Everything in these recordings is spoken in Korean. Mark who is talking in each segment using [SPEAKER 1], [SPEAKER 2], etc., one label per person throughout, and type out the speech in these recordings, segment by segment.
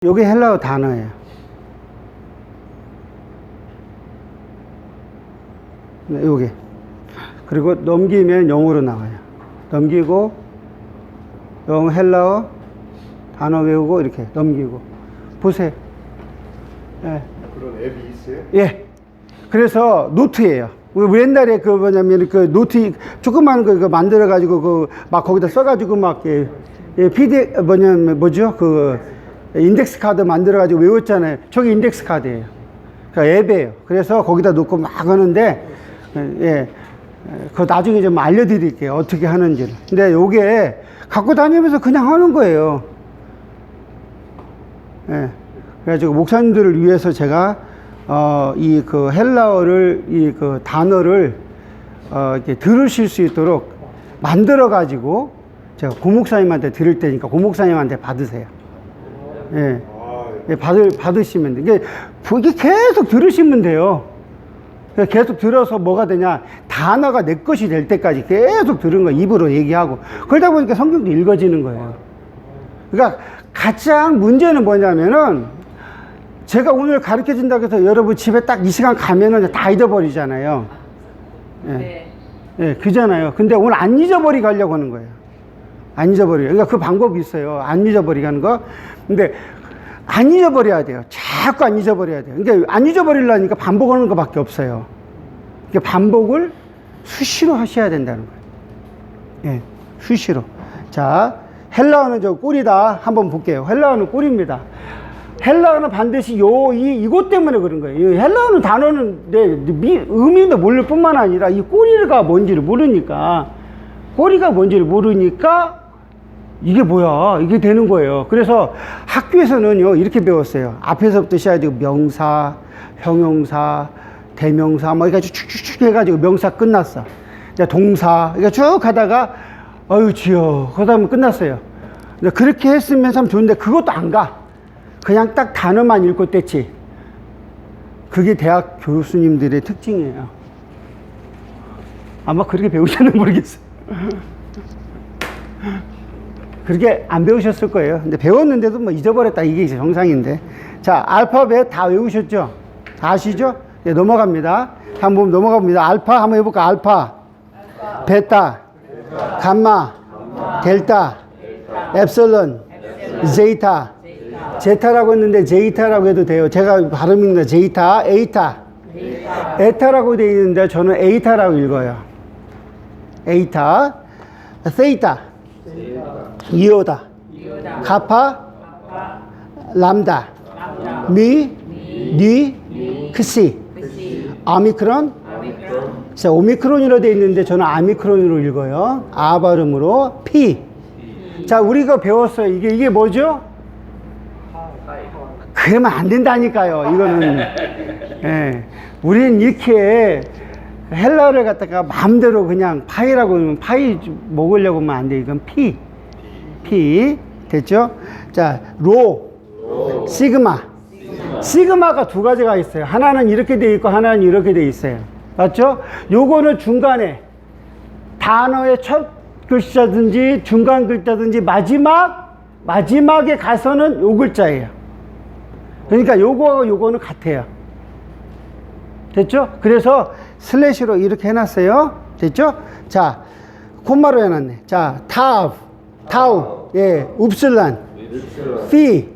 [SPEAKER 1] 요게 헬라어 단어예요. 네, 요게. 그리고 넘기면 영어로 나와요. 넘기고 헬라어 단어 외우고 이렇게 넘기고 보세요. 예.
[SPEAKER 2] 그런 앱이 있어요?
[SPEAKER 1] 예. 그래서 노트예요. 우리 옛날에 그 뭐냐면 그 노트 조그만 거 만들어 가지고 그 막 거기다 써 가지고 막 PD 뭐죠? 그 인덱스 카드 만들어 가지고 외웠잖아요. 저게 인덱스 카드예요. 그러니까 앱이에요. 그래서 거기다 놓고 막 하는데 예. 그거 나중에 좀 알려드릴게요. 어떻게 하는지를. 근데 요게 갖고 다니면서 그냥 하는 거예요. 예. 그래가지고 목사님들을 위해서 제가 이 그 헬라어를 이 그 단어를 이렇게 들으실 수 있도록 만들어 가지고 제가 고목사님한테 드릴 테니까 고목사님한테 받으세요. 예. 예, 받으시면 돼. 이게 계속 들으시면 돼요. 계속 들어서 뭐가 되냐, 단어가 내 것이 될 때까지 계속 들은 거 입으로 얘기하고 그러다 보니까 성경도 읽어지는 거예요. 그러니까 가장 문제는 뭐냐면은 제가 오늘 가르쳐 준다고 해서 여러분 집에 딱 이 시간 가면은 다 잊어버리잖아요. 예.
[SPEAKER 3] 네.
[SPEAKER 1] 예, 그잖아요. 근데 오늘 안 잊어버리게 하려고 하는 거예요. 안 잊어버리게. 그러니까 그 방법이 있어요. 안 잊어버리게 하는 거. 근데 안 잊어버려야 돼요. 자꾸 안 잊어버려야 돼요. 그러니까 안 잊어버리려니까 반복하는 것밖에 없어요. 그러니까 반복을 수시로 하셔야 된다는 거예요. 예, 수시로. 자, 헬라어는 저 꿀이다. 한번 볼게요. 헬라어는 꿀입니다. 헬라어는 반드시 이것 때문에 그런 거예요. 이 헬라어는 단어는 의미도 모를 뿐만 아니라 이 꼬리가 뭔지를 모르니까, 꼬리가 뭔지를 모르니까 이게 뭐야? 이게 되는 거예요. 그래서 학교에서는요, 이렇게 배웠어요. 앞에서부터 시작해가지고 명사, 형용사, 대명사, 뭐, 해가지고 쭉쭉쭉 해가지고 명사 끝났어. 이제 동사, 그러니까 쭉 가다가, 어유 지여. 그 다음에 끝났어요. 그렇게 했으면 참 좋은데, 그것도 안 가. 그냥 딱 단어만 읽고 뗐지. 그게 대학 교수님들의 특징이에요. 아마 그렇게 배우셨는지 모르겠어요. 그렇게 안 배우셨을 거예요. 근데 배웠는데도 뭐 잊어버렸다. 이게 이제 정상인데. 자, 알파벳 다 외우셨죠? 다 아시죠? 네, 넘어갑니다. 한번 넘어갑니다. 알파 한번 해볼까? 알파, 베타, 감마, 델타, 엡실론, 제이타. 제타라고 했는데 제이타라고 해도 돼요. 제가 발음입니다. 제이타, 에이타. 에타라고 되어 있는데 저는 에이타라고 읽어요. 에이타, 세이타, 이오다, 가파, 람다, 니, 크시, 아미크론. 자, 오미크론이라고 되어 있는데 저는 아미크론으로 읽어요. 아 발음으로 피. 자, 우리가 배웠어요. 이게 뭐죠? 그러면 안 된다니까요. 이거는 예, 우리는 이렇게 헬라어를 갖다가 마음대로 그냥 파이라고 하면 파이 먹으려고 하면 안 돼. 이건 피 됐죠? 자, 시그마. 시그마가 두 가지가 있어요. 하나는 이렇게 돼 있고 하나는 이렇게 돼 있어요. 맞죠? 요거는 중간에 단어의 첫 글자든지 중간 글자든지 마지막에 가서는 요 글자예요. 그러니까 요거하고 요거는 같아요. 됐죠? 그래서 슬래시로 이렇게 해놨어요. 됐죠? 자, 콤마로 해놨네. 자, 타우, 예, upsilon, phi.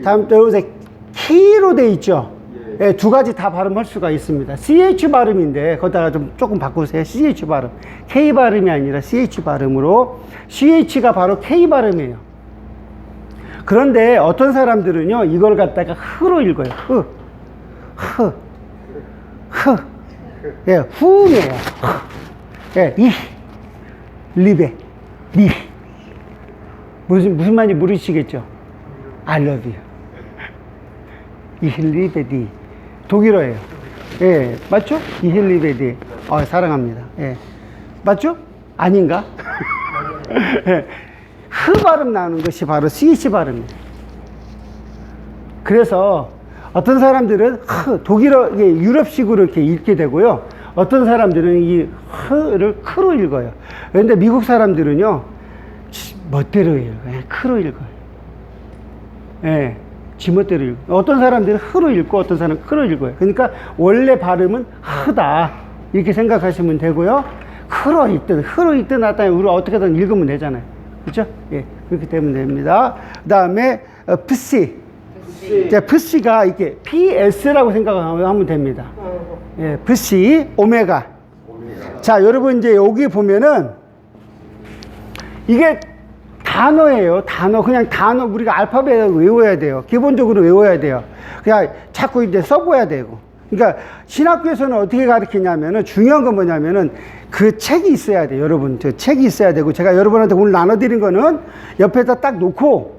[SPEAKER 1] 다음 또 여기서 키로 돼 있죠? 예, 두 가지 다 발음할 수가 있습니다. CH 발음인데, 거기다가 조금 바꾸세요. CH 발음. K 발음이 아니라 CH 발음으로. CH가 바로 K 발음이에요. 그런데 어떤 사람들은요, 이걸 갖다가 흐로 읽어요. 예, 후음이에요. 예, 리베, 리. 무슨 말인지 모르시겠죠? I love you. 리베, 디. 독일어예요. 예, 맞죠? 리베, 디. 사랑합니다. 예. 맞죠? 아닌가? 예. 흐 발음 나오는 것이 바로 CH 발음입니다. 그래서 어떤 사람들은 독일어, 유럽식으로 이렇게 읽게 되고요. 어떤 사람들은 이 흐를 크로 읽어요. 그런데 미국 사람들은요, 멋대로 읽어요. 그냥 크로 읽어요. 예, 지멋대로 읽고. 어떤 사람들은 흐로 읽고 어떤 사람은 크로 읽어요. 그러니까 원래 발음은 흐다 이렇게 생각하시면 되고요. 흐로 읽든 나타나면 우리가 어떻게든 읽으면 되잖아요. 그렇죠? 예, 그렇게 되면 됩니다. 그 다음에 psi. psi가 이렇게 ps라고 생각하면 됩니다. 예, psi 오메가. 자, 여러분 이제 여기 보면은 이게 단어예요. 단어. 그냥 단어 우리가 알파벳을 외워야 돼요. 기본적으로 외워야 돼요. 그냥 자꾸 이제 써봐야 되고. 그러니까 신학교에서는 어떻게 가르치냐면은 중요한 건 뭐냐면은 그 책이 있어야 돼요. 여러분, 저 책이 있어야 되고, 제가 여러분한테 오늘 나눠드린 거는 옆에다 딱 놓고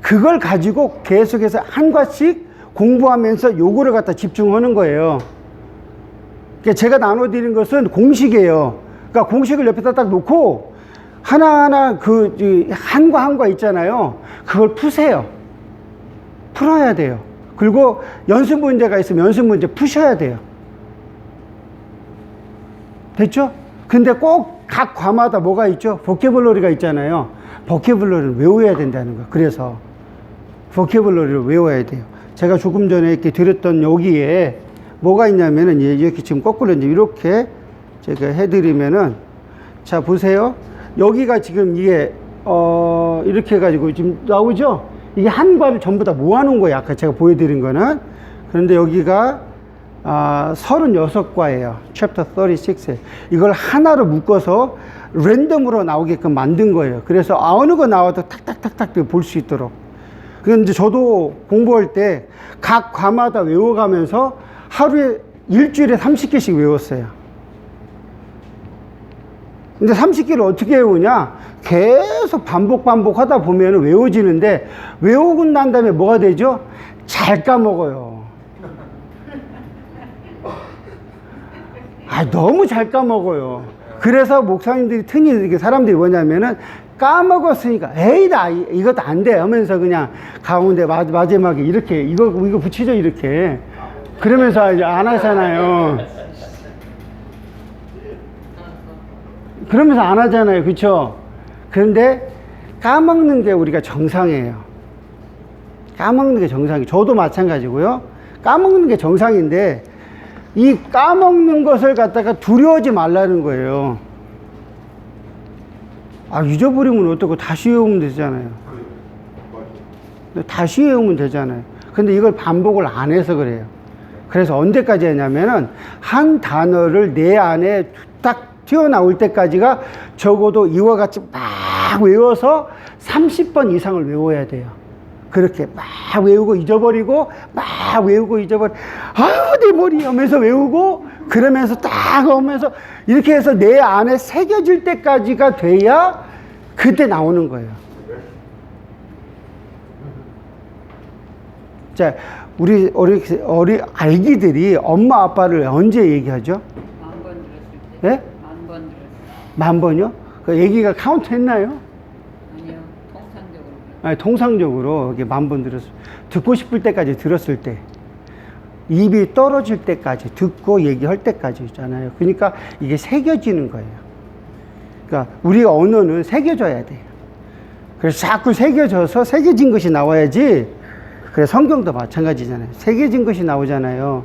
[SPEAKER 1] 그걸 가지고 계속해서 한 과씩 공부하면서 요거를 갖다 집중하는 거예요. 그러니까 제가 나눠드린 것은 공식이에요. 그러니까 공식을 옆에다 딱 놓고 하나하나 한 과 있잖아요. 그걸 푸세요. 풀어야 돼요. 그리고 연습 문제가 있으면 연습 문제 푸셔야 돼요. 됐죠? 근데 꼭 각 과마다 뭐가 있죠? 보캐블러리가 있잖아요. 보캐블러리를 외워야 된다는 거예요. 그래서 보캐블러리를 외워야 돼요. 제가 조금 전에 이렇게 드렸던 여기에 뭐가 있냐면은 이렇게 지금 거꾸로 이렇게 제가 해드리면은, 자 보세요. 여기가 지금 이게 이렇게 해가지고 지금 나오죠? 이게 한 과를 전부 다 모아놓은 거예요. 아까 제가 보여드린 거는. 그런데 여기가 36과예요. 챕터 36에. 이걸 하나로 묶어서 랜덤으로 나오게끔 만든 거예요. 그래서 어느 거 나와도 탁탁탁탁 볼 수 있도록. 그런데 저도 공부할 때 각 과마다 외워가면서 하루에 일주일에 30개씩 외웠어요. 근데 30개를 어떻게 외우냐? 계속 반복하다 보면 외워지는데, 외우고 난 다음에 뭐가 되죠? 잘 까먹어요. 너무 잘 까먹어요. 그래서 목사님들이 이렇게 사람들이 뭐냐면은 까먹었으니까 에이 나 이것도 안 돼 하면서 그냥 가운데 마지막에 이렇게 이거 붙이죠 이렇게. 그러면서 이제 안 하잖아요. 그러면서 안 하잖아요. 그쵸? 그런데 까먹는 게 우리가 정상이에요. 까먹는 게 정상이에요. 저도 마찬가지고요. 까먹는 게 정상인데 이 까먹는 것을 갖다가 두려워하지 말라는 거예요. 잊어버리면 어떡하고 다시 외우면 되잖아요. 다시 외우면 되잖아요. 근데 이걸 반복을 안 해서 그래요. 그래서 언제까지 하냐면은 한 단어를 내 안에 딱 튀어나올 때까지가 적어도 이와 같이 막 외워서 30번 이상을 외워야 돼요. 그렇게 막 외우고 잊어버리고 막 외우고 잊어버리고 내 머리 하면서 외우고 그러면서 딱 오면서 이렇게 해서 내 안에 새겨질 때까지가 돼야 그때 나오는 거예요. 자, 우리 아기들이 엄마 아빠를 언제 얘기하죠?
[SPEAKER 2] 10,000번 들었을 때.
[SPEAKER 1] 네?
[SPEAKER 2] 10,000번 들었을 때.
[SPEAKER 1] 10,000번이요? 그 얘기가 카운트 했나요?
[SPEAKER 2] 아니요, 통상적으로.
[SPEAKER 1] 아니, 통상적으로 이게 10,000번 들었을, 듣고 싶을 때까지 들었을 때, 입이 떨어질 때까지 듣고 얘기할 때까지 있잖아요. 그러니까 이게 새겨지는 거예요. 그러니까 우리가 언어는 새겨져야 돼요. 그래서 자꾸 새겨져서 새겨진 것이 나와야지. 그래서 성경도 마찬가지잖아요. 새겨진 것이 나오잖아요.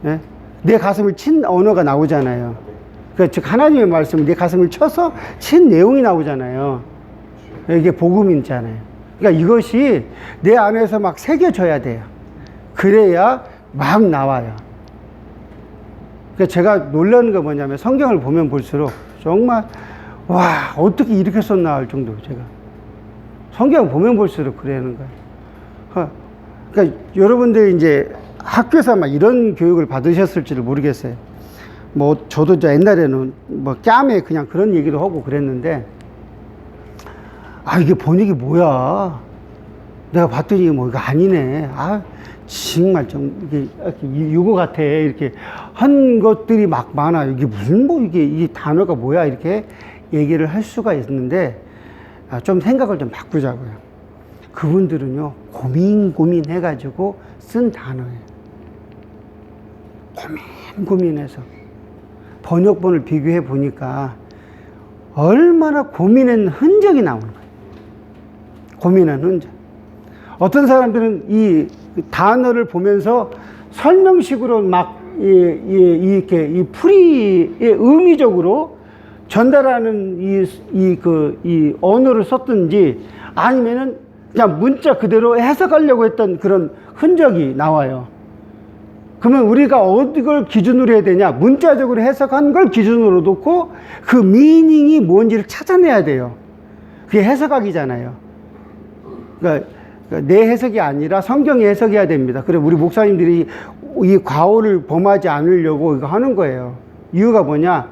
[SPEAKER 1] 네? 내 가슴을 친 언어가 나오잖아요. 그러니까 즉 하나님의 말씀은 내 가슴을 쳐서 친 내용이 나오잖아요. 이게 복음이잖아요. 그러니까 이것이 내 안에서 막 새겨져야 돼요. 그래야 막 나와요. 그러니까 제가 놀라는 거 뭐냐면 성경을 보면 볼수록 정말 와 어떻게 이렇게 썼나 할 정도로 제가 성경을 보면 볼수록 그러는 거예요. 그러니까 여러분들이 이제 학교에서 막 이런 교육을 받으셨을지를 모르겠어요. 뭐 저도 옛날에는 뭐 꺄매 그냥 그런 얘기도 하고 그랬는데 이게 번역이 뭐야? 내가 봤더니 뭐 이거 아니네. 정말 좀 이게 이거 같아. 이렇게 한 것들이 막 많아. 이게 무슨 뭐 이게 단어가 뭐야? 이렇게 얘기를 할 수가 있는데 좀 생각을 좀 바꾸자고요. 그분들은요 고민 해가지고 쓴 단어예요. 고민해서 번역본을 비교해 보니까 얼마나 고민한 흔적이 나오는 거예요. 고민한 흔적. 어떤 사람들은 이 단어를 보면서 설명식으로 막 이렇게 이 풀이의 의미적으로 전달하는 이 언어를 썼든지 아니면은 그냥 문자 그대로 해석하려고 했던 그런 흔적이 나와요. 그러면 우리가 어디를 기준으로 해야 되냐? 문자적으로 해석한 걸 기준으로 놓고 그 미닝이 뭔지를 찾아내야 돼요. 그게 해석학이잖아요. 그러니까 내 해석이 아니라 성경의 해석이어야 됩니다. 그래 우리 목사님들이 이 과오를 범하지 않으려고 이거 하는 거예요. 이유가 뭐냐?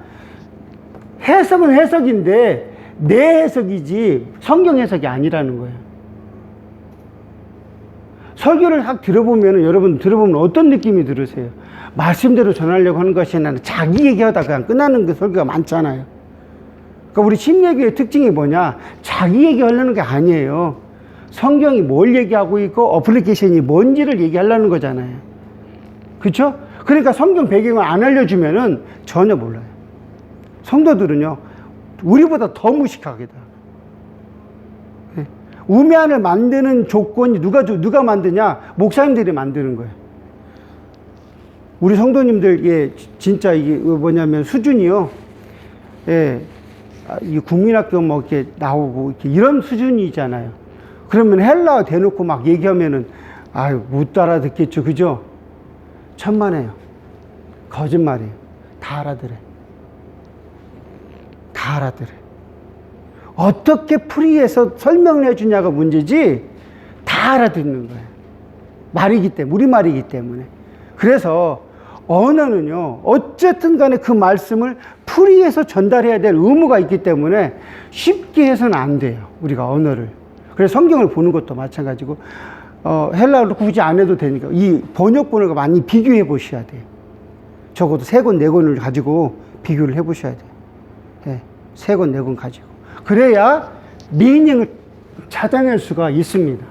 [SPEAKER 1] 해석은 해석인데 내 해석이지 성경 해석이 아니라는 거예요. 설교를 확 들어보면 여러분 들어보면 어떤 느낌이 들으세요? 말씀대로 전하려고 하는 것이 아니라 자기 얘기하다 그냥 끝나는 그 설교가 많잖아요. 그러니까 우리 심리학의 특징이 뭐냐? 자기 얘기하려는 게 아니에요. 성경이 뭘 얘기하고 있고 어플리케이션이 뭔지를 얘기하려는 거잖아요. 그렇죠? 그러니까 성경 배경을 안 알려주면은 전혀 몰라요. 성도들은요 우리보다 더 무식하게다. 우매한을 만드는 조건이 누가 만드냐? 목사님들이 만드는 거예요. 우리 성도님들, 예, 진짜 이게 뭐냐면 수준이요. 예, 이 국민학교 뭐 이렇게 나오고 이렇게 이런 수준이잖아요. 그러면 헬라어 대놓고 막 얘기하면은, 아유, 못 알아듣겠죠. 그죠? 천만에요. 거짓말이에요. 다 알아들어요. 다 알아들어요. 어떻게 풀이해서 설명을 해주냐가 문제지 다 알아듣는 거예요. 말이기 때문에, 우리말이기 때문에. 그래서 언어는요 어쨌든 간에 그 말씀을 풀이해서 전달해야 될 의무가 있기 때문에 쉽게 해서는 안 돼요. 우리가 언어를. 그래서 성경을 보는 것도 마찬가지고 헬라어로 굳이 안 해도 되니까 이 번역본을 많이 비교해 보셔야 돼요. 적어도 3권, 4권을 가지고 비교를 해 보셔야 돼요. 네, 3권, 4권 가지고. 그래야 미닝을 찾아낼 수가 있습니다.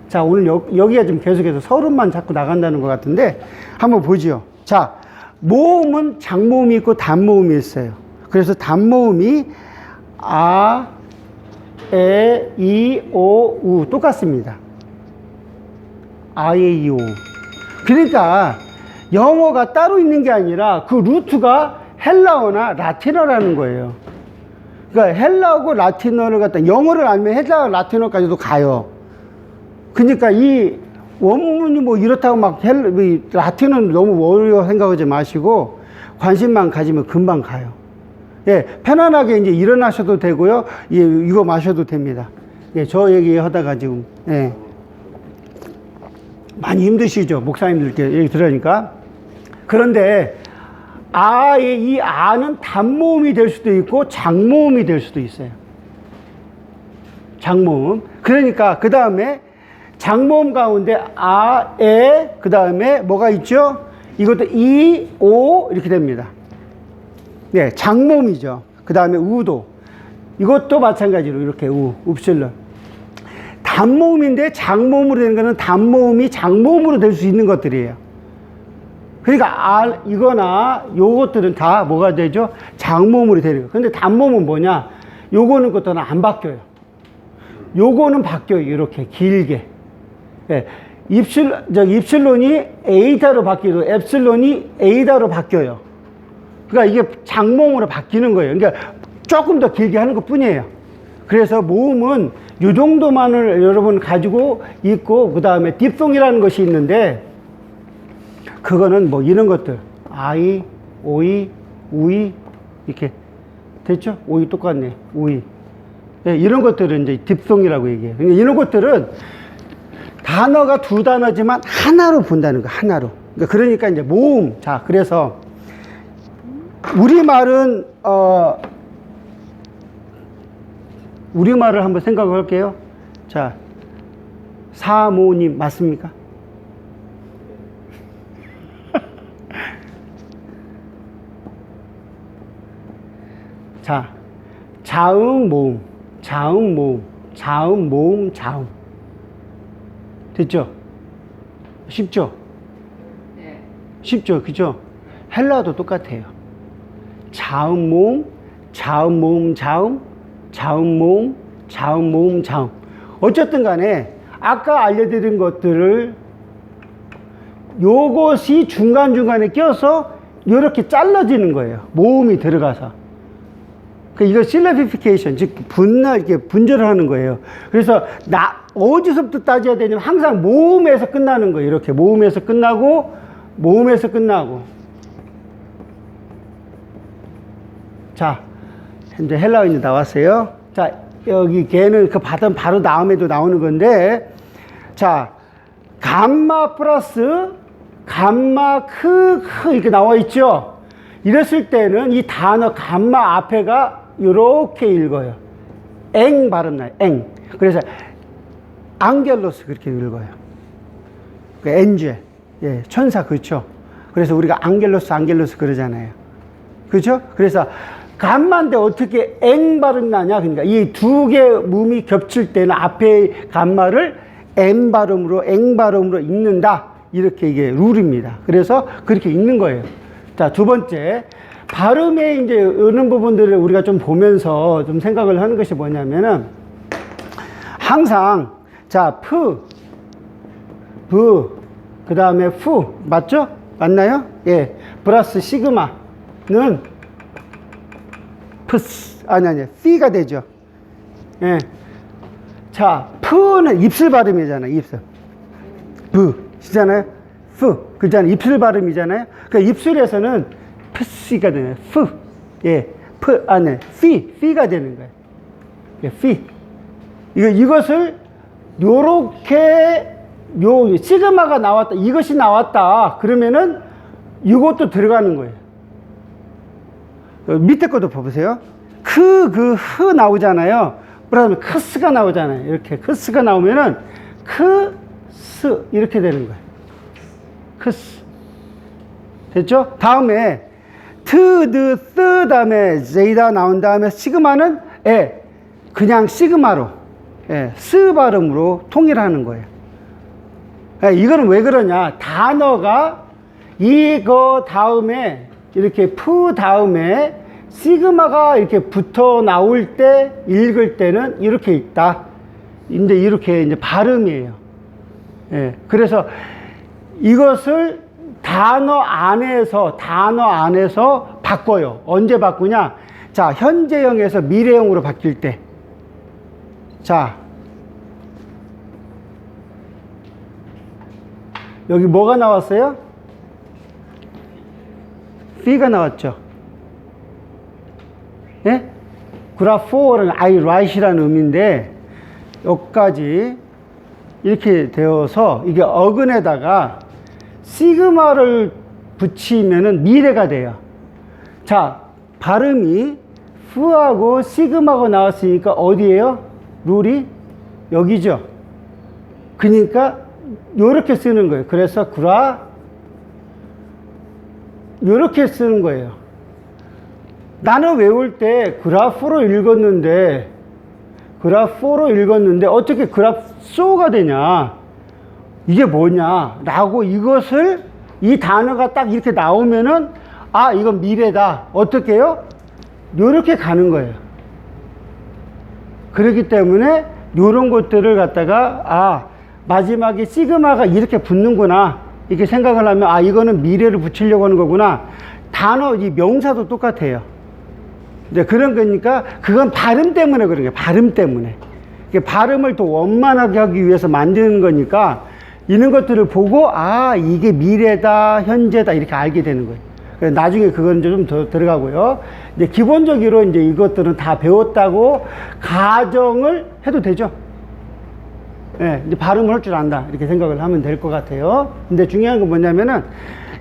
[SPEAKER 1] 자, 오늘 여기가 좀 계속해서 서론만 자꾸 나간다는 것 같은데 한번 보죠. 자, 모음은 장모음이 있고 단모음이 있어요. 그래서 단모음이 아, 에, 이, 오, 우 똑같습니다. 아, 에, 이, 오. 그러니까 영어가 따로 있는 게 아니라 그 루트가 헬라어나 라틴어라는 거예요. 그러니까 헬라어고 라틴어를 갖다 영어를 알면 헬라어 라틴어까지도 가요. 그러니까 이 원문이 뭐 이렇다고 막 라틴어는 너무 어려워 생각하지 마시고 관심만 가지면 금방 가요. 예, 편안하게 이제 일어나셔도 되고요. 예, 이거 마셔도 됩니다. 예, 저 얘기하다가 지금 예, 많이 힘드시죠? 목사님들께 얘기 들으니까. 그런데 이 아는 단모음이 될 수도 있고 장모음이 될 수도 있어요. 장모음. 그러니까 그 다음에 장모음 가운데 아, 에, 그 다음에 뭐가 있죠? 이것도 이, 오 이렇게 됩니다. 네, 장모음이죠. 그 다음에 우도. 이것도 마찬가지로 이렇게 우, upsilon. 단모음인데 장모음으로 되는 거는 단모음이 장모음으로 될 수 있는 것들이에요. 그러니까 이거나 요것들은 다 뭐가 되죠? 장모음으로 되는 거예요. 근데 단모음은 뭐냐? 요거는 것들은 안 바뀌어요. 요거는 바뀌어요. 이렇게 길게. 예, 입실론이 에이타로 바뀌고 엡실론이 에이다로 바뀌어요. 그러니까 이게 장모음으로 바뀌는 거예요. 그러니까 조금 더 길게 하는 것 뿐이에요. 그래서 모음은 이 정도만을 여러분 가지고 있고 그 다음에 딥송이라는 것이 있는데 그거는 뭐 이런 것들 아이, 오이, 우이 이렇게 됐죠? 오이 똑같네. 우이. 네, 이런 것들은 이제 딥송이라고 얘기해요. 그러니까 이런 것들은 단어가 2단어지만 하나로 본다는 거, 하나로. 그러니까 이제 모음. 자, 그래서 우리말은 우리말을 한번 생각을 할게요. 자, 사모님 맞습니까? 자, 자음 모음, 자음 모음, 자음 모음, 자음. 됐죠? 쉽죠?
[SPEAKER 2] 네.
[SPEAKER 1] 쉽죠? 그죠? 헬라어도 똑같아요. 자음 모음, 자음 모음, 자음, 자음 모음, 자음 모음, 자음. 어쨌든 간에 아까 알려드린 것들을 요것이 중간중간에 껴서 이렇게 잘라지는 거예요. 모음이 들어가서. 이거 실리피케이션, 즉 이렇게 분절을 하는 거예요. 그래서 어디서부터 따져야 되냐면 항상 모음에서 끝나는 거예요. 이렇게 모음에서 끝나고 모음에서 끝나고. 자, 현재 헬라어인이 나왔어요. 자, 여기 걔는 그 받은 바로 다음에도 나오는 건데, 자, 감마 플러스 감마 이렇게 나와 있죠. 이랬을 때는 이 단어 감마 앞에가 이렇게 읽어요. 엥 발음 나요. 엥. 그래서 앙겔로스 그렇게 읽어요. 그 엔젤, 예, 천사 그렇죠. 그래서 우리가 앙겔로스 그러잖아요. 그렇죠? 그래서 감마인데 어떻게 엥 발음 나냐? 그러니까 이 두 개 음이 겹칠 때는 앞에 감마를 엥 발음으로 읽는다. 이렇게 이게 룰입니다. 그래서 그렇게 읽는 거예요. 자, 두 번째. 발음에 이제 이런 부분들을 우리가 좀 보면서 좀 생각을 하는 것이 뭐냐면은 항상 자, 그 다음에 맞죠? 맞나요? 예. 플러스 시그마는 피가 되죠. 예. 자, 푸는 입술 발음이잖아요. 입술. 시잖아요. 그잖아요. 입술 발음이잖아요. 그러니까 입술에서는 피가 되네요. 예. 피가 되는 거예요. 예, 이것을 요렇게 시그마가 나왔다. 이것이 나왔다. 그러면은 이것도 들어가는 거예요. 밑에 것도 봐보세요. 흐 나오잖아요. 그다음에 크스가 나오잖아요. 이렇게 크스가 나오면은 이렇게 되는 거예요. 크스. 됐죠? 다음에 다음에 제이다 나온 다음에 시그마는 그냥 시그마로 스 발음으로 통일하는 거예요. 이거는 왜 그러냐? 단어가 이거 다음에 이렇게 다음에 시그마가 이렇게 붙어 나올 때 읽을 때는 이렇게 읽다. 근데 이렇게 이제 발음이에요. 그래서 이것을 단어 안에서 바꿔요. 언제 바꾸냐? 자, 현재형에서 미래형으로 바뀔 때. 자, 여기 뭐가 나왔어요? F가 나왔죠. 예? 그라포는 I write이라는 의미인데 여기까지 이렇게 되어서 이게 어근에다가 시그마를 붙이면은 미래가 돼요. 자, 발음이 F하고 시그마가 나왔으니까 어디예요? 룰이 여기죠. 그러니까 요렇게 쓰는 거예요. 그래서 요렇게 쓰는 거예요. 나는 외울 때 그라프로 읽었는데 어떻게 그라소가 되냐? 이게 뭐냐? 라고 이것을 이 단어가 딱 이렇게 나오면은 이건 미래다. 어떻게 해요? 요렇게 가는 거예요. 그렇기 때문에 요런 것들을 갖다가 마지막에 시그마가 이렇게 붙는구나. 이렇게 생각을 하면 이거는 미래를 붙이려고 하는 거구나. 단어 이 명사도 똑같아요. 이제 그런 거니까 그건 발음 때문에 그런 거예요. 발음 때문에. 발음을 더 원만하게 하기 위해서 만드는 거니까 이런 것들을 보고 이게 미래다, 현재다 이렇게 알게 되는 거예요. 그래서 나중에 그건 좀 더 들어가고요. 이제 기본적으로 이제 이것들은 다 배웠다고 가정을 해도 되죠. 예, 이제 발음을 할 줄 안다 이렇게 생각을 하면 될 것 같아요. 근데 중요한 건 뭐냐면은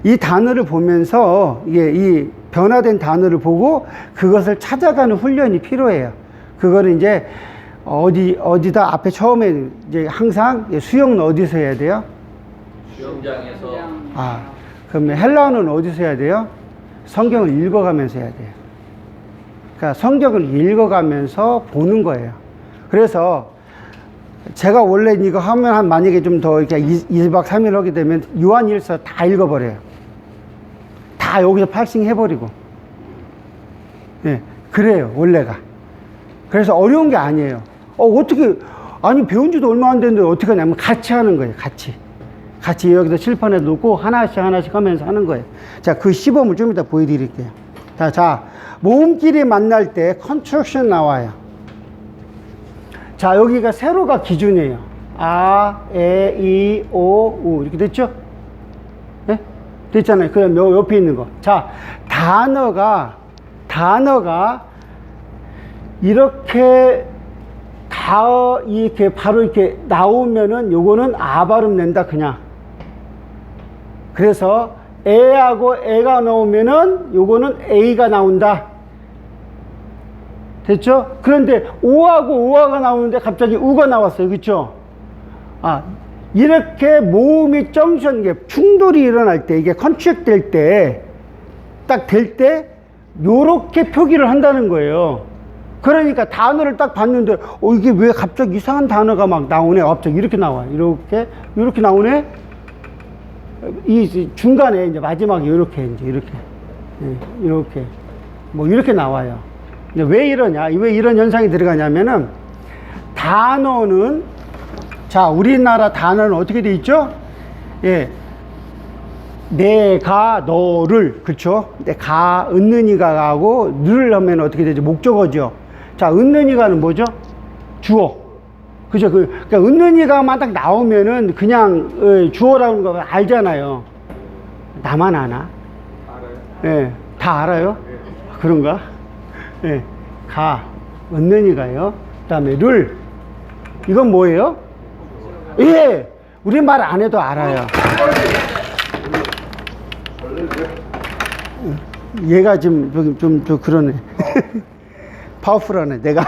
[SPEAKER 1] 이 단어를 보면서 이 변화된 단어를 보고 그것을 찾아가는 훈련이 필요해요. 그거는 이제 어디다 앞에 처음에 이제 항상 수영은 어디서 해야 돼요?
[SPEAKER 3] 수영장에서.
[SPEAKER 1] 그러면 헬라어는 어디서 해야 돼요? 성경을 읽어가면서 해야 돼요. 그러니까 성경을 읽어가면서 보는 거예요. 그래서 제가 원래 이거 하면 만약에 좀 더 이렇게 2박 3일 하게 되면 요한일서 다 읽어버려요. 다 여기서 팔싱 해버리고. 그래요, 원래가. 그래서 어려운 게 아니에요. 어떻게, 아니, 배운 지도 얼마 안 됐는데 어떻게 하냐면 같이 하는 거예요. 같이 여기서 칠판에 놓고 하나씩 하면서 하는 거예요. 자, 그 시범을 좀 이따 보여드릴게요. 자, 모음끼리 만날 때 컨트럭션 나와요. 자, 여기가 세로가 기준이에요. 아, 에, 이, 오, 우. 이렇게 됐죠? 네? 됐잖아요. 그럼 옆에 있는 거. 자, 단어가 이렇게 이렇게 바로 이렇게 나오면은 요거는 아 발음 낸다, 그냥. 그래서 에하고 에가 나오면은 요거는 에이가 나온다. 됐죠? 그런데 오하고 오하가 나오는데 갑자기 우가 나왔어요. 그쵸? 아, 이렇게 모음이 정션, 게 충돌이 일어날 때, 이게 컨트랙 될 때, 딱 될 때, 요렇게 표기를 한다는 거예요. 그러니까 단어를 딱 봤는데, 이게 왜 갑자기 이상한 단어가 막 나오네? 갑자기 이렇게 나와요. 이렇게 나오네? 이 중간에 이제 마지막에 이렇게. 뭐 이렇게 나와요. 근데 왜 이러냐? 왜 이런 현상이 들어가냐면은, 단어는, 자, 우리나라 단어는 어떻게 돼 있죠? 예. 내가 너를, 그쵸? 내가 은는이가 하고 늘 하면 어떻게 되죠? 목적어죠. 자, 은는이가는 뭐죠? 주어. 그죠? 그러니까 은는이가만 딱 나오면은 그냥 주어라는 거 알잖아요. 나만 아나? 알아요. 예. 다 알아요? 네. 그런가? 예. 은는이가요. 그 다음에 를. 이건 뭐예요? 예. 우리 말 안 해도 알아요. 얘가 지금 좀 그러네. 파워풀하네, 내가.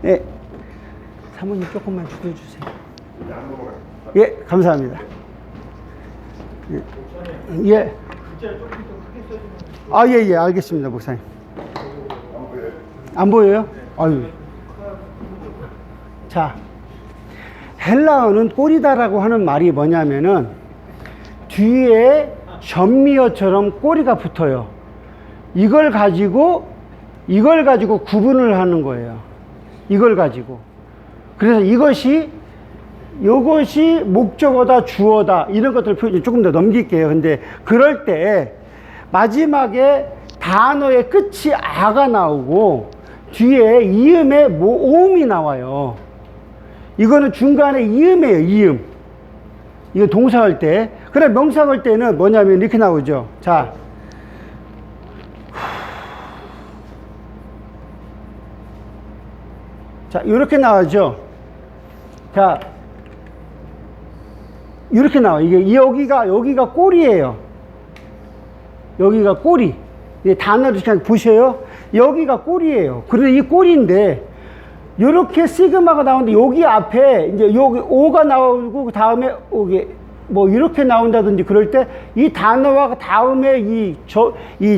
[SPEAKER 1] 예. 사모님 조금만 줄여주세요. 예, 감사합니다. 예. 아, 예, 알겠습니다, 목사님. 안 보여요? 아유. 자, 헬라어는 꼬리다라고 하는 말이 뭐냐면은 뒤에 전미어처럼 꼬리가 붙어요. 이걸 가지고 구분을 하는 거예요. 이걸 가지고. 그래서 이것이 목적어다, 주어다, 이런 것들 표현 조금 더 넘길게요. 근데 그럴 때 마지막에 단어의 끝이 아가 나오고 뒤에 이음에 오음이 나와요. 이거는 중간에 이음이에요, 이음. 이거 동사할 때. 그래, 명사할 때는 뭐냐면 이렇게 나오죠. 자. 자, 이렇게 나오죠. 자. 이렇게 나와. 여기가 꼬리예요. 여기가 꼬리. 이 단어를 그냥 보셔요. 여기가 꼬리예요. 그런데 이 꼬리인데, 이렇게 시그마가 나오는데, 여기 앞에, 이제 여기 오가 나오고, 그 다음에, 여기, 뭐, 이렇게 나온다든지 그럴 때, 이 단어와 다음에 이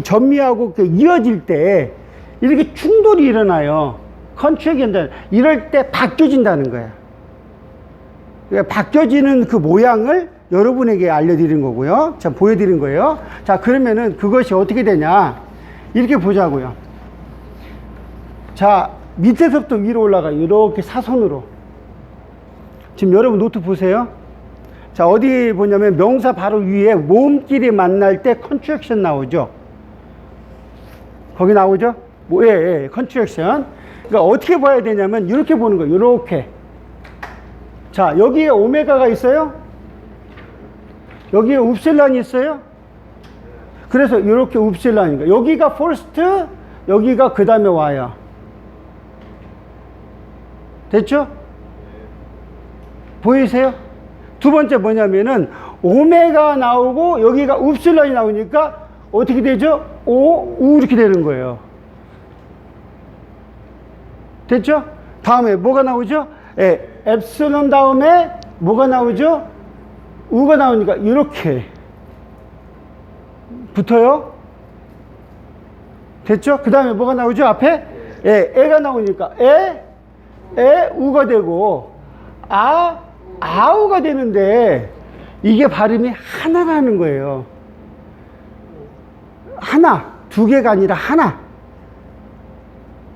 [SPEAKER 1] 전미하고 이어질 때, 이렇게 충돌이 일어나요. 컨트랙이 한다. 이럴 때 바뀌어진다는 거야. 그러니까 바뀌어지는 그 모양을 여러분에게 알려드린 거고요. 자, 보여드린 거예요. 자, 그러면은 그것이 어떻게 되냐. 이렇게 보자고요. 자, 밑에서부터 위로 올라가요. 이렇게 사선으로. 지금 여러분 노트 보세요. 자, 어디 보냐면 명사 바로 위에 모음끼리 만날 때 컨트랙션 나오죠. 거기 나오죠? 컨트랙션. 그러니까 어떻게 봐야 되냐면 이렇게 보는 거예요. 이렇게. 자, 여기에 오메가가 있어요? 여기에 upsilon이 있어요? 그래서 이렇게 upsilon인가. 여기가 first, 여기가 그 다음에 와요. 됐죠? 보이세요? 두 번째 뭐냐면은 오메가 나오고 여기가 upsilon이 나오니까 어떻게 되죠? 우 이렇게 되는 거예요. 됐죠? 다음에 뭐가 나오죠? 엡실론 다음에 뭐가 나오죠? 우가 나오니까 이렇게 붙어요. 됐죠? 그 다음에 뭐가 나오죠? 앞에 에가 나오니까 우가 되고 아우가 되는데 이게 발음이 하나라는 거예요. 하나, 두 개가 아니라 하나.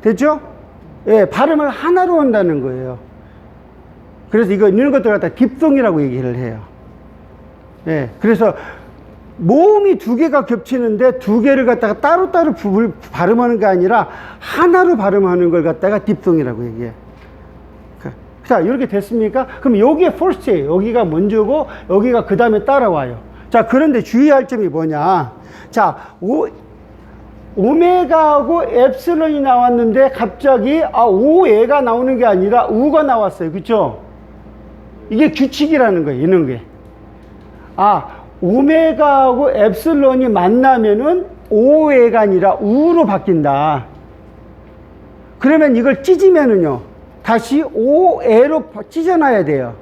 [SPEAKER 1] 됐죠? 발음을 하나로 한다는 거예요. 그래서 이런 것들 갖다 딥송이라고 얘기를 해요. 예. 그래서 모음이 두 개가 겹치는데 두 개를 갖다가 따로따로 발음하는 게 아니라 하나로 발음하는 걸 갖다가 딥송이라고 얘기해요. 자, 이렇게 됐습니까? 그럼 여기에 first예요. 여기가 먼저고 여기가 그 다음에 따라와요. 자, 그런데 주의할 점이 뭐냐? 자, 오메가하고 엡실론이 나왔는데 갑자기 오에가 나오는 게 아니라 우가 나왔어요. 그쵸? 이게 규칙이라는 거예요. 이런 게. 오메가하고 엡실론이 만나면은 오에가 아니라 우로 바뀐다. 그러면 이걸 찢으면은요. 다시 오에로 찢어놔야 돼요.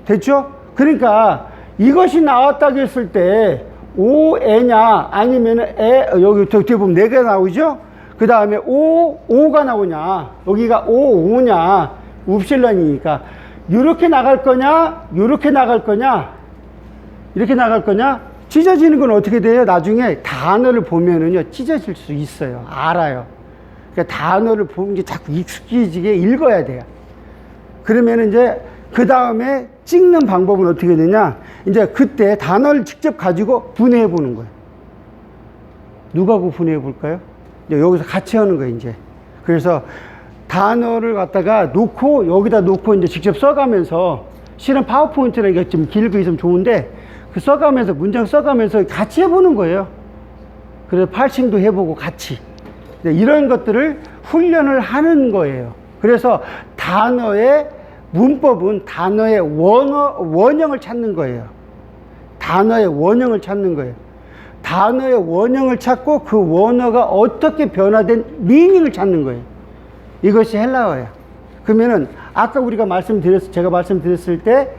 [SPEAKER 1] 됐죠? 그러니까 이것이 나왔다고 했을 때 오에냐 아니면 여기 뒤에 보면 4개 나오죠? 그 다음에 오가 나오냐 여기가 오냐 upsilon이니까 이렇게 나갈 거냐 이렇게 나갈 거냐 이렇게 나갈 거냐 찢어지는 건 어떻게 돼요? 나중에 단어를 보면은요 찢어질 수 있어요. 알아요. 그러니까 단어를 보면 이제 자꾸 익숙해지게 읽어야 돼요. 그러면 이제 그 다음에 찍는 방법은 어떻게 되냐? 이제 그때 단어를 직접 가지고 분해해 보는 거예요. 누가 그 분해해 볼까요? 이제 여기서 같이 하는 거예요, 이제. 그래서 단어를 갖다가 놓고 여기다 놓고 이제 직접 써가면서 실은 파워포인트는 이게 좀 길고 있으면 좋은데 그 써가면서 문장 써가면서 같이 해보는 거예요. 그래서 팔싱도 해보고 같이. 이런 것들을 훈련을 하는 거예요. 그래서 단어의 문법은 단어의 원형을 찾는 거예요. 단어의 원형을 찾는 거예요. 단어의 원형을 찾고 그 원어가 어떻게 변화된 미닝을 찾는 거예요. 이것이 헬라어예요. 그러면은 아까 제가 말씀드렸을 때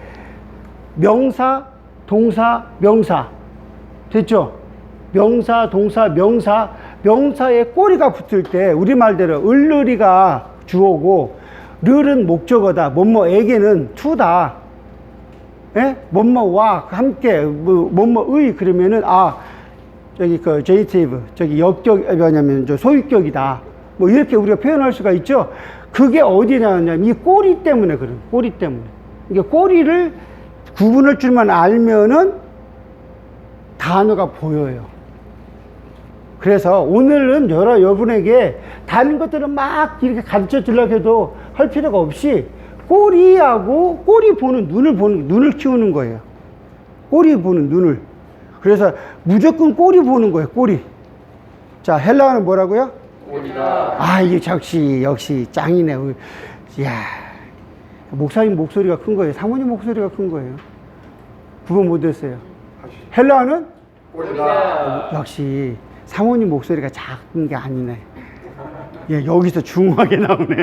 [SPEAKER 1] 명사, 동사, 명사 됐죠? 명사, 동사, 명사에 꼬리가 붙을 때 우리말대로 을르리가 주어고 르는 목적어다. 뭐뭐에게는 투다. 예? 뭐뭐와 함께 뭐뭐의 그러면은 저기 그 제이티브 저기 역격 뭐냐면 저 소유격이다. 뭐 이렇게 우리가 표현할 수가 있죠. 그게 어디에 나왔냐면 이 꼬리 때문에 그런 꼬리 때문에. 이게 꼬리를 구분할 줄만 알면은 단어가 보여요. 그래서 오늘은 여러분에게 다른 것들은 막 이렇게 가르쳐 주려고 해도 할 필요가 없이 꼬리하고 꼬리 보는 눈을 키우는 거예요. 꼬리 보는 눈을. 그래서 무조건 꼬리 보는 거예요. 꼬리. 자, 헬라어는 뭐라고요?
[SPEAKER 3] 꼬리다.
[SPEAKER 1] 이게 역시 짱이네. 이야, 목사님 목소리가 큰 거예요. 사모님 목소리가 큰 거예요. 구분 못했어요. 헬라어는
[SPEAKER 3] 꼬리다.
[SPEAKER 1] 역시 사모님 목소리가 작은 게 아니네. 예, 여기서 중후하게 나오네.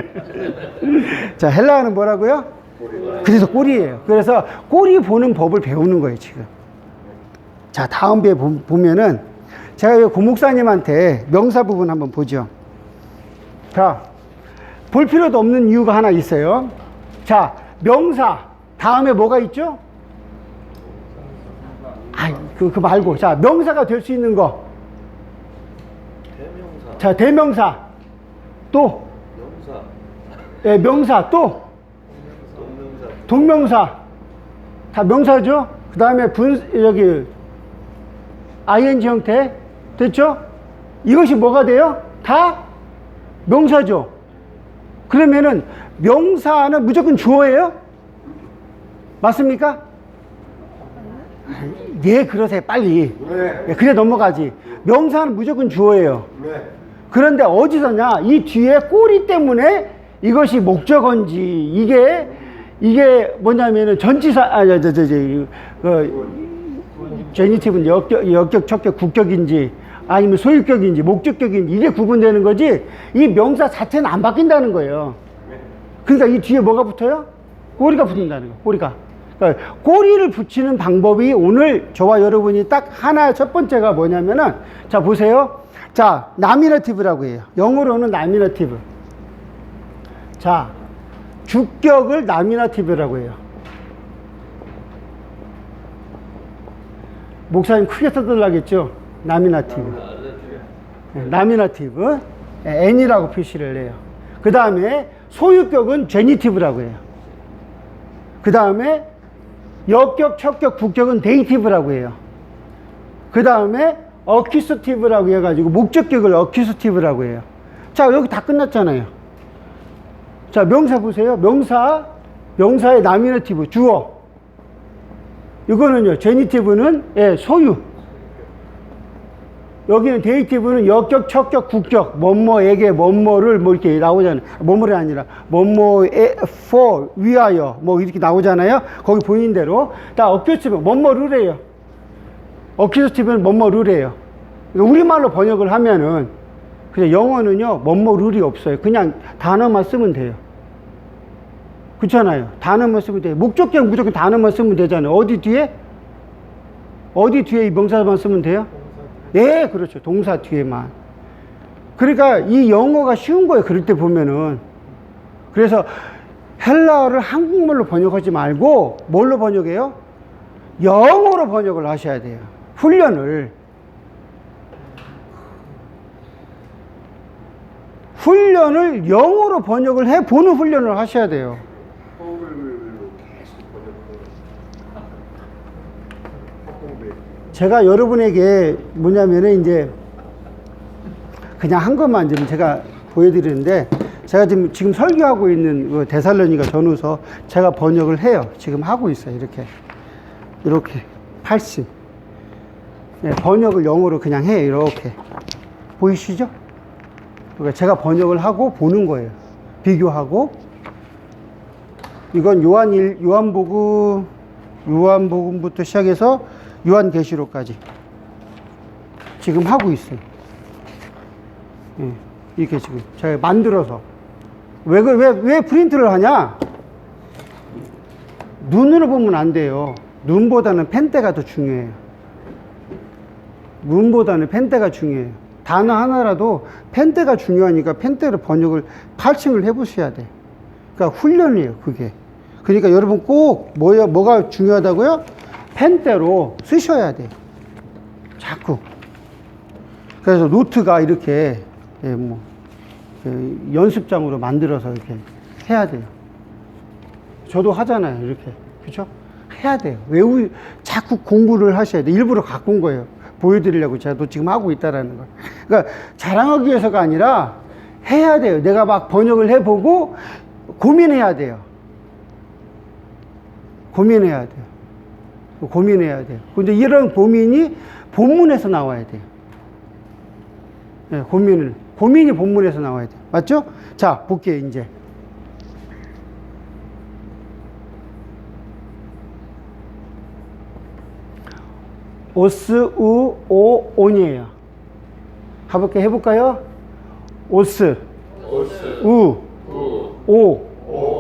[SPEAKER 1] 자, 헬라어는 뭐라고요?
[SPEAKER 3] 꼬리다.
[SPEAKER 1] 그래서 꼬리예요. 그래서 꼬리 보는 법을 배우는 거예요, 지금. 자, 다음 배에 보면은 제가 고 목사님한테 명사 부분 한번 보죠. 자, 볼 필요도 없는 이유가 하나 있어요. 자, 명사 다음에 뭐가 있죠? 그 말고. 자, 명사가 될 수 있는 거.
[SPEAKER 3] 대명사.
[SPEAKER 1] 자, 대명사. 또.
[SPEAKER 3] 명사.
[SPEAKER 1] 예, 명사. 또.
[SPEAKER 3] 동명사.
[SPEAKER 1] 동명사. 다 명사죠? 그 다음에 여기, ing 형태. 됐죠? 이것이 뭐가 돼요? 다 명사죠? 그러면은 명사는 무조건 주어예요? 맞습니까? 예, 그러세요. 빨리.
[SPEAKER 4] 네.
[SPEAKER 1] 예, 그래 넘어가지. 명사는 무조건 주어예요.
[SPEAKER 4] 네.
[SPEAKER 1] 그런데 어디서냐? 이 뒤에 꼬리 때문에 이것이 목적어인지 이게 뭐냐면은 전치사 제니티브는 역격, 척격, 국격인지 아니면 소유격인지 목적격인지 이게 구분되는 거지 이 명사 자체는 안 바뀐다는 거예요. 그러니까 이 뒤에 뭐가 붙어요? 꼬리가 붙는다는 거예요. 꼬리가. 그러니까 꼬리를 붙이는 방법이 오늘 저와 여러분이 딱 하나 첫 번째가 뭐냐면은 자 보세요. 자, 나미너티브라고 해요. 영어로는 나미너티브. 자, 주격을 나미너티브라고 해요. 목사님 크게 써달라겠죠? 나미너티브. 나미너티브. N이라고 표시를 해요. 그 다음에 소유격은 제니티브라고 해요. 그 다음에 역격, 척격, 국격은 데이티브라고 해요. 그 다음에 어큐스티브라고 해가지고 목적격을 어큐스티브라고 해요. 자, 여기 다 끝났잖아요. 자, 명사 보세요. 명사의 나미네티브, 주어. 이거는요, 제니티브는 예, 소유. 여기는 데이티브는 역격, 척격, 국격, 뭐뭐에게, 뭐뭐를 뭐 이렇게 나오잖아요. 뭐뭐가 아니라 뭐뭐에 for, 위하여 뭐 이렇게 나오잖아요. 거기 보이는 대로. 다 어큐스티브, 뭐뭐를해요. 어큐스티브는 뭐뭐를해요. 우리말로 번역을 하면은 그냥 영어는요, 뭐뭐를이 없어요. 그냥 단어만 쓰면 돼요. 그렇잖아요. 단어만 쓰면 돼요. 목적격 무조건 단어만 쓰면 되잖아요. 어디 뒤에 이 명사만 쓰면 돼요? 예, 그렇죠. 동사 뒤에만. 그러니까 이 영어가 쉬운 거예요. 그럴 때 보면은. 그래서 헬라어를 한국말로 번역하지 말고 뭘로 번역해요? 영어로 번역을 하셔야 돼요. 훈련을 영어로 번역을 해보는 훈련을 하셔야 돼요. 제가 여러분에게 뭐냐면은 이제 그냥 한 것만 좀 제가 보여드리는데, 제가 지금 설교하고 있는 그 데살로니가 전후서 제가 번역을 해요. 지금 하고 있어요. 이렇게 80. 네, 번역을 영어로 그냥 해요. 이렇게 보이시죠? 그러니까 제가 번역을 하고 보는 거예요. 비교하고. 이건 요한복음부터 시작해서 요한계시록까지 지금 하고 있어요. 예, 이렇게 지금 제가 만들어서. 왜 프린트를 하냐? 눈으로 보면 안 돼요. 눈보다는 펜대가 더 중요해요. 눈보다는 펜대가 중요해요. 단어 하나라도 펜대가 중요하니까 펜대로 번역을 8층을 해보셔야 돼요. 그러니까 훈련이에요, 그게. 그러니까 여러분 꼭 뭐가 중요하다고요? 펜대로 쓰셔야 돼요. 자꾸. 그래서 노트가 이렇게 연습장으로 만들어서 이렇게 해야 돼요. 저도 하잖아요, 이렇게. 그죠? 해야 돼요. 자꾸 공부를 하셔야 돼요. 일부러 갖고 온 거예요. 보여드리려고 제가 지금 하고 있다라는 걸. 그러니까 자랑하기 위해서가 아니라 해야 돼요. 내가 막 번역을 해보고 고민해야 돼요. 고민해야 돼요. 근데 이런 고민이 본문에서 나와야 돼요. 네, 고민이 본문에서 나와야 돼요. 맞죠? 자, 볼게요, 이제. 오스, 우, 오, 온이에요. 해볼까요? 오스, 우, 오,